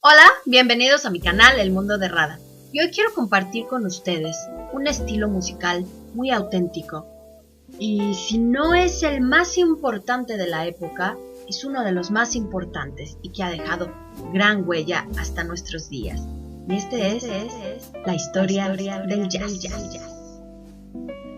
Hola, bienvenidos a mi canal El Mundo de Rada. Y hoy quiero compartir con ustedes un estilo musical muy auténtico. Y si no es el más importante de la época, es uno de los más importantes y que ha dejado gran huella hasta nuestros días. Y este es la historia del jazz.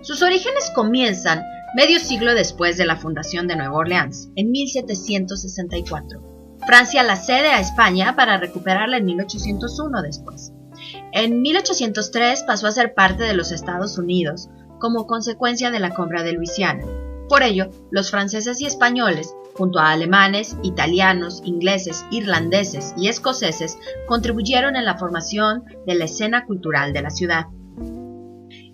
Sus orígenes comienzan medio siglo después de la fundación de Nueva Orleans, en 1764. Francia la cede a España para recuperarla en 1801 después. En 1803 pasó a ser parte de los Estados Unidos como consecuencia de la compra de Luisiana. Por ello, los franceses y españoles, junto a alemanes, italianos, ingleses, irlandeses y escoceses, contribuyeron en la formación de la escena cultural de la ciudad.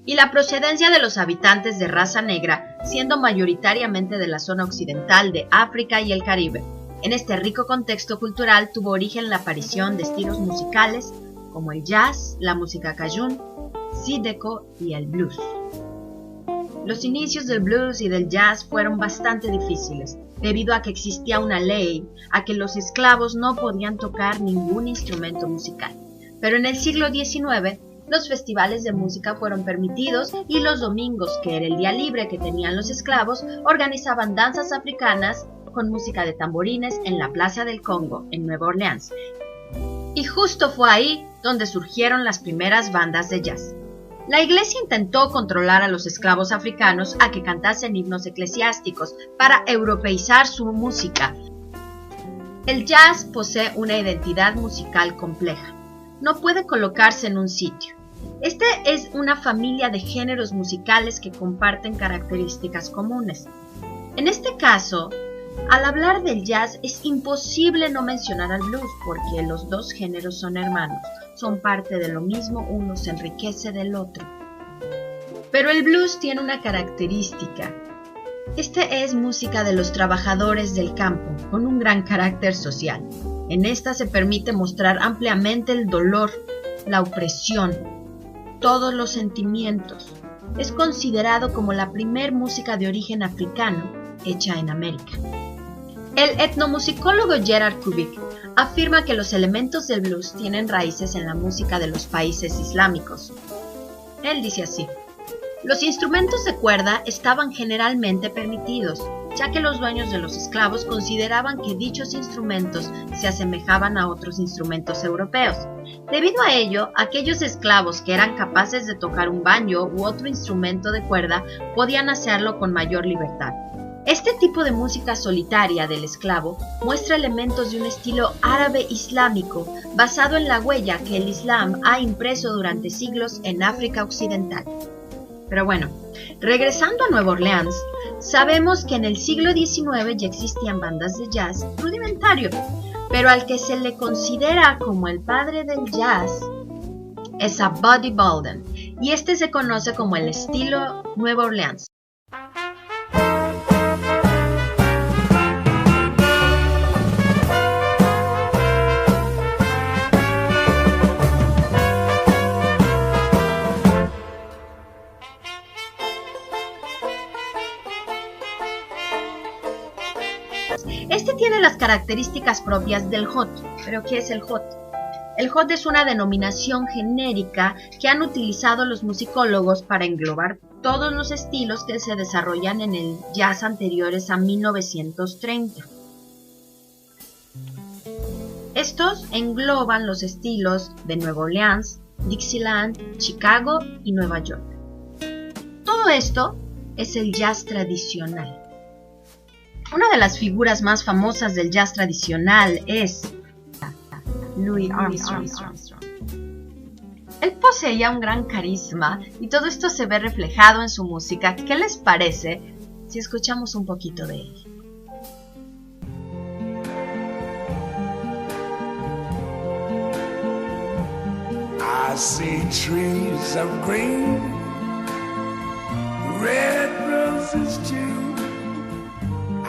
Y la procedencia de los habitantes de raza negra, siendo mayoritariamente de la zona occidental de África y el Caribe. En este rico contexto cultural tuvo origen la aparición de estilos musicales como el jazz, la música cajún, zydeco y el blues. Los inicios del blues y del jazz fueron bastante difíciles, debido a que existía una ley a que los esclavos no podían tocar ningún instrumento musical. Pero en el siglo XIX, los festivales de música fueron permitidos y los domingos, que era el día libre que tenían los esclavos, organizaban danzas africanas con música de tamborines en la Plaza del Congo, en Nueva Orleans. Y justo fue ahí donde surgieron las primeras bandas de jazz. La iglesia intentó controlar a los esclavos africanos a que cantasen himnos eclesiásticos para europeizar su música. El jazz posee una identidad musical compleja. No puede colocarse en un sitio. Este es una familia de géneros musicales que comparten características comunes. En este caso, al hablar del jazz es imposible no mencionar al blues porque los dos géneros son hermanos, son parte de lo mismo, uno se enriquece del otro. Pero el blues tiene una característica. Este es música de los trabajadores del campo, con un gran carácter social. En esta se permite mostrar ampliamente el dolor, la opresión, todos los sentimientos. Es considerado como la primer música de origen africano hecha en América. El etnomusicólogo Gerard Kubik afirma que los elementos del blues tienen raíces en la música de los países islámicos. Él dice así: los instrumentos de cuerda estaban generalmente permitidos, ya que los dueños de los esclavos consideraban que dichos instrumentos se asemejaban a otros instrumentos europeos. Debido a ello, aquellos esclavos que eran capaces de tocar un banjo u otro instrumento de cuerda podían hacerlo con mayor libertad. Este tipo de música solitaria del esclavo muestra elementos de un estilo árabe islámico basado en la huella que el Islam ha impreso durante siglos en África Occidental. Pero bueno, regresando a Nueva Orleans, sabemos que en el siglo XIX ya existían bandas de jazz rudimentario, pero al que se le considera como el padre del jazz es a Buddy Bolden, y este se conoce como el estilo Nueva Orleans. Este tiene las características propias del hot. ¿Pero qué es el hot? El hot es una denominación genérica que han utilizado los musicólogos para englobar todos los estilos que se desarrollan en el jazz anteriores a 1930. Estos engloban los estilos de Nueva Orleans, Dixieland, Chicago y Nueva York. Todo esto es el jazz tradicional. Una de las figuras más famosas del jazz tradicional es Louis Armstrong. Él poseía un gran carisma y todo esto se ve reflejado en su música. ¿Qué les parece si escuchamos un poquito de él? I see trees of green, red roses too.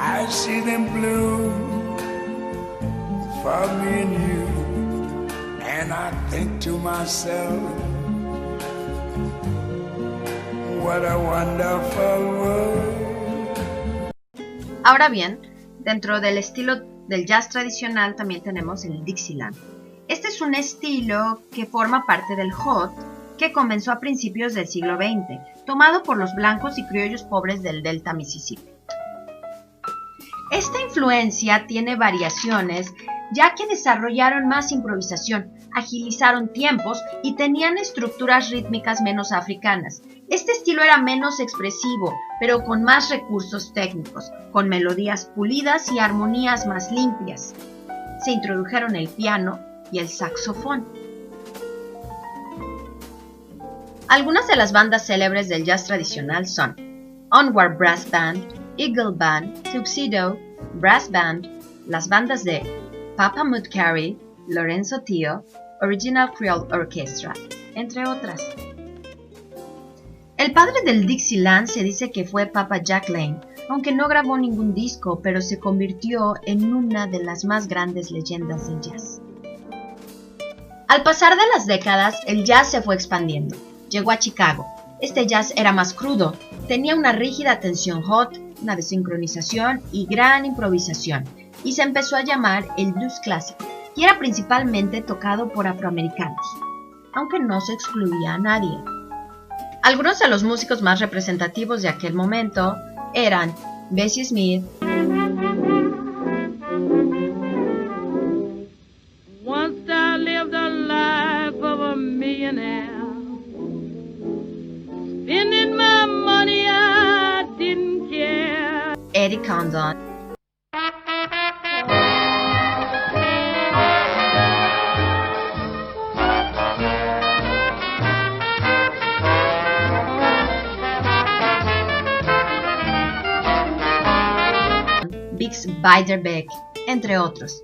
I see them bloom for me and you, and I think to myself, what a wonderful world. Ahora bien, dentro del estilo del jazz tradicional también tenemos el Dixieland. Este es un estilo que forma parte del hot, que comenzó a principios del siglo XX, tomado por los blancos y criollos pobres del Delta Mississippi. Esta influencia tiene variaciones, ya que desarrollaron más improvisación, agilizaron tiempos y tenían estructuras rítmicas menos africanas. Este estilo era menos expresivo, pero con más recursos técnicos, con melodías pulidas y armonías más limpias. Se introdujeron el piano y el saxofón. Algunas de las bandas célebres del jazz tradicional son Onward Brass Band, Eagle Band, Tuxedo, Brass Band, las bandas de Papa Mudcary, Lorenzo Tio, Original Creole Orchestra, entre otras. El padre del Dixieland se dice que fue Papa Jack Lane, aunque no grabó ningún disco, pero se convirtió en una de las más grandes leyendas del jazz. Al pasar de las décadas, el jazz se fue expandiendo. Llegó a Chicago. Este jazz era más crudo, tenía una rígida tensión hot, una desincronización y gran improvisación, y se empezó a llamar el blues clásico, y era principalmente tocado por afroamericanos, aunque no se excluía a nadie. Algunos de los músicos más representativos de aquel momento eran Bessie Smith, Once I lived the life of a millionaire, spending my money I didn't care. Eddie Condon, Bix Beiderbecke, entre otros.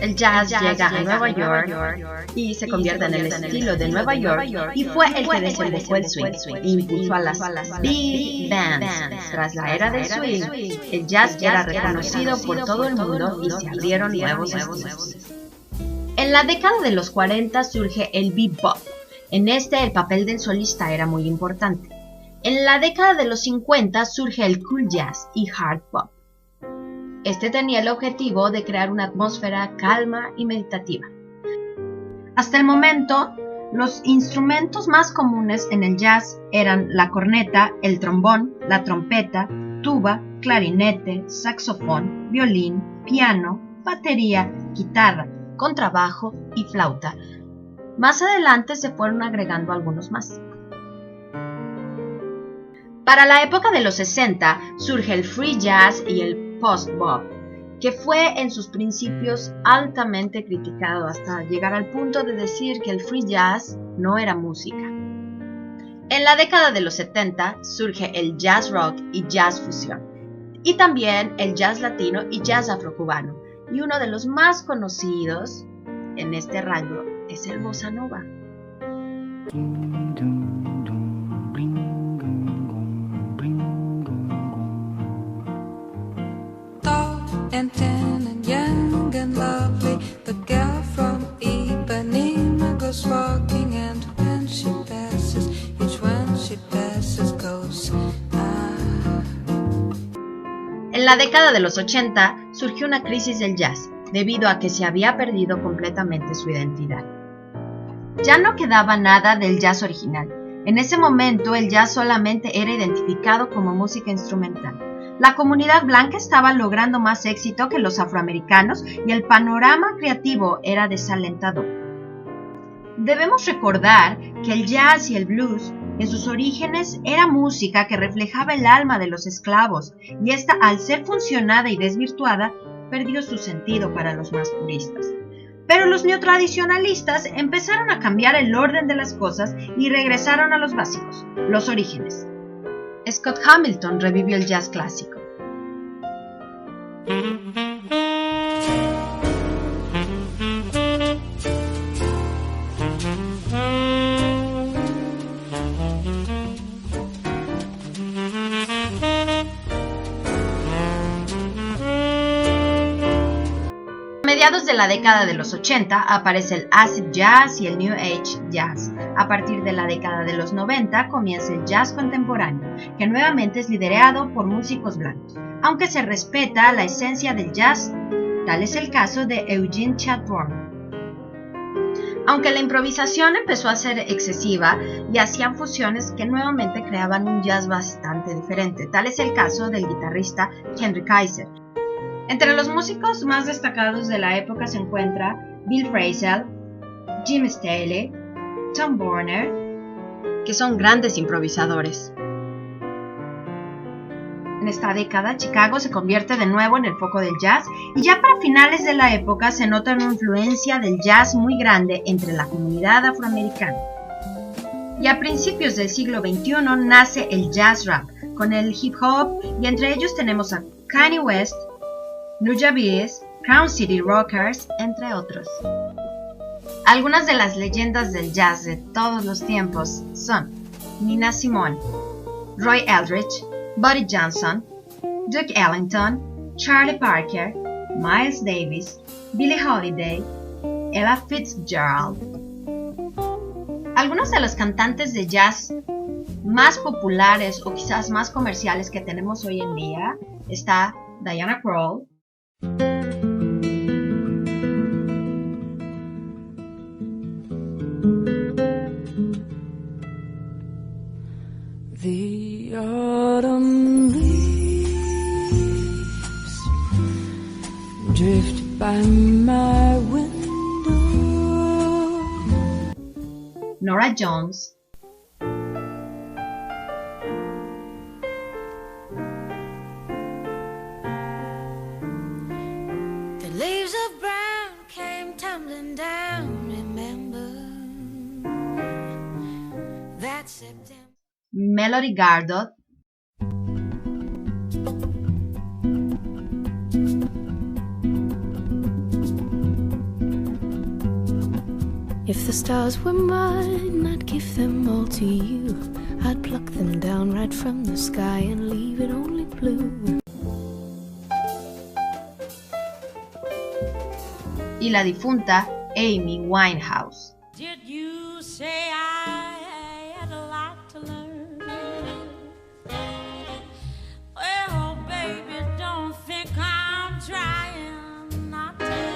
El jazz llega a Nueva York y se convierte en el estilo de Nueva York y fue el que desembocó el swing e impulsó a las big bands. Tras la era del swing, el jazz era reconocido por todo el mundo y se abrieron nuevos estilos. En la década de los 40 surge el bebop. En este el papel del solista era muy importante. En la década de los 50 surge el cool jazz y hard bop. Este tenía el objetivo de crear una atmósfera calma y meditativa. Hasta el momento, los instrumentos más comunes en el jazz eran la corneta, el trombón, la trompeta, tuba, clarinete, saxofón, violín, piano, batería, guitarra, contrabajo y flauta. Más adelante se fueron agregando algunos más. Para la época de los 60 surge el free jazz y el post-bop, que fue en sus principios altamente criticado hasta llegar al punto de decir que el free jazz no era música. En la década de los 70 surge el jazz rock y jazz fusión, y también el jazz latino y jazz afrocubano, y uno de los más conocidos en este rango es el bossa nova. And tan and young and lovely, the girl from Ipanema goes walking, and when she passes, each one she passes goes En la década de los 80 surgió una crisis del jazz, debido a que se había perdido completamente su identidad. Ya no quedaba nada del jazz original. En ese momento el jazz solamente era identificado como música instrumental. La comunidad blanca estaba logrando más éxito que los afroamericanos y el panorama creativo era desalentador. Debemos recordar que el jazz y el blues, en sus orígenes, era música que reflejaba el alma de los esclavos, y esta, al ser funcionada y desvirtuada, perdió su sentido para los más puristas. Pero los neotradicionalistas empezaron a cambiar el orden de las cosas y regresaron a los básicos, los orígenes. Scott Hamilton revivió el jazz clásico. A mediados de la década de los 80 aparece el acid jazz y el new age jazz. A partir de la década de los 90 comienza el jazz contemporáneo, que nuevamente es liderado por músicos blancos, aunque se respeta la esencia del jazz. Tal es el caso de Eugene Chatburn. aunque la improvisación empezó a ser excesiva y hacían fusiones que nuevamente creaban un jazz bastante diferente. Tal es el caso del guitarrista Henry Kaiser. Entre los músicos más destacados de la época se encuentra Bill Frisell, Jim Staley, Tom Warner, que son grandes improvisadores. En esta década, Chicago se convierte de nuevo en el foco del jazz y ya para finales de la época se nota una influencia del jazz muy grande entre la comunidad afroamericana. Y a principios del siglo XXI nace el jazz rap con el hip hop y entre ellos tenemos a Kanye West, Nujabes, Crown City Rockers, entre otros. Algunas de las leyendas del jazz de todos los tiempos son Nina Simone, Roy Eldridge, Buddy Johnson, Duke Ellington, Charlie Parker, Miles Davis, Billie Holiday, Ella Fitzgerald. Algunos de los cantantes de jazz más populares o quizás más comerciales que tenemos hoy en día está Diana Krall, The autumn leaves drift by my window. Norah Jones, The leaves of brown came tumbling down, remember that September. Melody Gardot, If the stars were mine, I'd give them all to you. I'd pluck them down right from the sky and leave it only blue. y la difunta Amy Winehouse. Did you say I had a lot to learn? Well, baby, don't think I'm trying not to.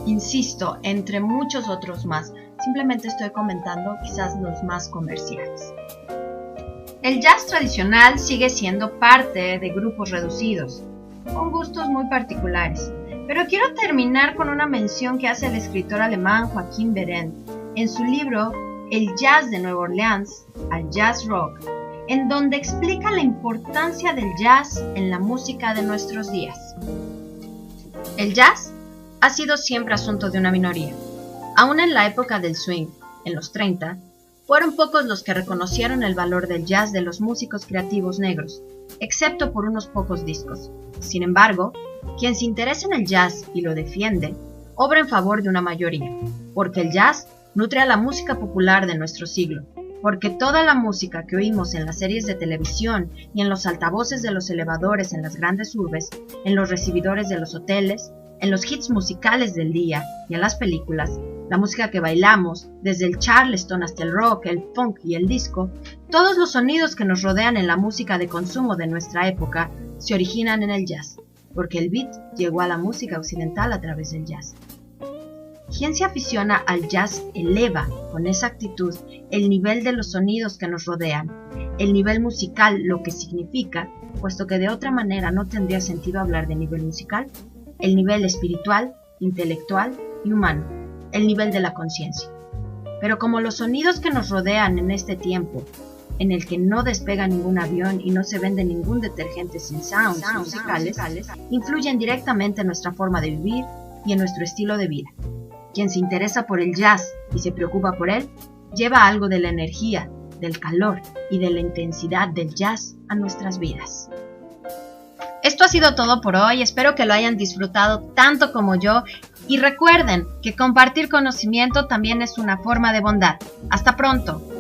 Insisto, entre muchos otros más. Simplemente estoy comentando quizás los más comerciales. El jazz tradicional sigue siendo parte de grupos reducidos, con gustos muy particulares. Pero quiero terminar con una mención que hace el escritor alemán Joachim Behrendt en su libro El Jazz de Nueva Orleans al Jazz Rock, en donde explica la importancia del jazz en la música de nuestros días. El jazz ha sido siempre asunto de una minoría. Aún en la época del swing, en los 30, fueron pocos los que reconocieron el valor del jazz de los músicos creativos negros, excepto por unos pocos discos. Sin embargo, quien se interesa en el jazz y lo defiende, obra en favor de una mayoría, porque el jazz nutre a la música popular de nuestro siglo, porque toda la música que oímos en las series de televisión y en los altavoces de los elevadores en las grandes urbes, en los recibidores de los hoteles, en los hits musicales del día y en las películas, la música que bailamos, desde el charleston hasta el rock, el funk y el disco, todos los sonidos que nos rodean en la música de consumo de nuestra época se originan en el jazz, porque el beat llegó a la música occidental a través del jazz. Quien se aficiona al jazz eleva con esa actitud el nivel de los sonidos que nos rodean, el nivel musical, lo que significa, puesto que de otra manera no tendría sentido hablar de nivel musical, el nivel espiritual, intelectual y humano, el nivel de la conciencia. Pero como los sonidos que nos rodean en este tiempo, en el que no despega ningún avión y no se vende ningún detergente sin sounds musicales, influyen directamente en nuestra forma de vivir y en nuestro estilo de vida. Quien se interesa por el jazz y se preocupa por él, lleva algo de la energía, del calor y de la intensidad del jazz a nuestras vidas. Esto ha sido todo por hoy, espero que lo hayan disfrutado tanto como yo y recuerden que compartir conocimiento también es una forma de bondad. ¡Hasta pronto!